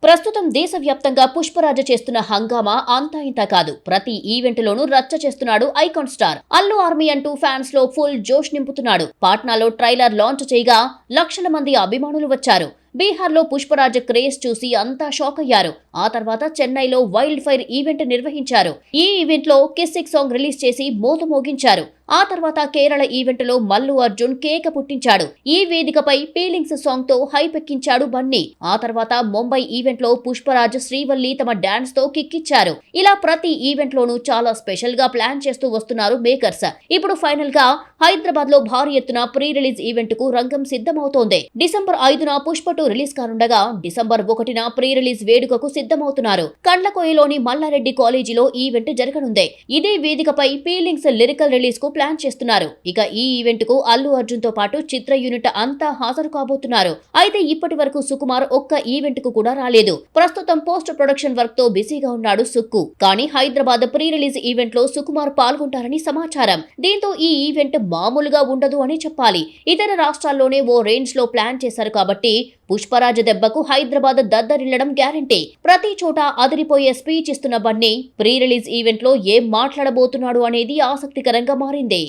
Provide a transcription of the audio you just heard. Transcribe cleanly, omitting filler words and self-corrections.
ప్రస్తుతం దేశవ్యాప్తంగా పుష్పరాజ చేస్తున్న హంగామా అంతా ఇంతా కాదు. ప్రతి ఈవెంట్లోనూ రచ్చ చేస్తున్నాడు ఐకాన్ స్టార్. అల్లు ఆర్మీ అంటూ ఫ్యాన్స్ లో ఫుల్ జోష్ నింపుతున్నాడు. పాట్నాలో ట్రైలర్ లాంచ్ చేయగా లక్షల మంది అభిమానులు వచ్చారు. బీహార్లో పుష్పరాజ్ క్రేజ్ చూసి అంతా షాక్ అయ్యారు. ఆ తర్వాత చెన్నైలో వైల్డ్ ఫైర్ ఈవెంట్ నిర్వహించారు. ఈ ఈవెంట్ లో కిస్సిక్ సాంగ్ రిలీజ్ చేసి మోత మోగించారు. ఆ తర్వాత కేరళ ఈవెంట్ లో మల్లు అర్జున్ కేక పుట్టించాడు. ఈ వేదికపై ఫీలింగ్స్ సాంగ్ తో హైప్ ఎక్కించాడు బన్నీ. ఆ తర్వాత ముంబై ఈవెంట్ లో పుష్పరాజ్ శ్రీవల్లి తమ డాన్స్ తో కిక్కిచ్చారు. ఇలా ప్రతి ఈవెంట్ లోనూ చాలా స్పెషల్ గా ప్లాన్ చేస్తూ వస్తున్నారు మేకర్స్. ఇప్పుడు ఫైనల్ గా హైదరాబాద్ లో భారీ ఎత్తున ప్రీ రిలీజ్ ఈవెంట్ కు రంగం సిద్ధమవుతోంది. డిసెంబర్ 5న పుష్ప 2 రిలీజ్ కానుండగా డిసెంబర్ 1న ప్రీ రిలీజ్ వేడుకకు సిద్ధమవుతున్నారు. కండ్లకోయలోని మల్లారెడ్డి కాలేజీలో ఈవెంట్ జరగనుంది. ఇదే వేదికపై ఫీలింగ్స్ లిరికల్ రిలీజ్ కు ప్లాన్ చేస్తున్నారు. ఇక ఈ ఈవెంట్ కు అల్లు అర్జున్ తో పాటు చిత్ర యూనిట్ అంతా హాజరు కాబోతున్నారు. అయితే ఇప్పటి వరకు సుకుమార్ ఒక్క ఈవెంట్ కు కూడా రాలేదు. ప్రస్తుతం పోస్ట్ ప్రొడక్షన్ వర్క్ తో బిజీగా ఉన్నాడు సుక్కు. కానీ హైదరాబాద్ ప్రీ రిలీజ్ ఈవెంట్ లో సుకుమార్ పాల్గొంటారని సమాచారం. దీంతో ఈ ఈవెంట్ మామూలుగా ఉండదు అని చెప్పాలి. ఇతర రాష్ట్రాల్లోనే ఓ రేంజ్ లో ప్లాన్ చేశారు కాబట్టి పుష్పరాజ్ దెబ్బకు హైదరాబాద్ దద్దరిల్లడం గ్యారంటీ. ప్రతి చోట అదిరిపోయే స్పీచ్ ఇస్తున్న బన్నీ ప్రీ రిలీజ్ ఈవెంట్ లో ఏం మాట్లాడబోతున్నాడు అనేది ఆసక్తికరంగా మారింది.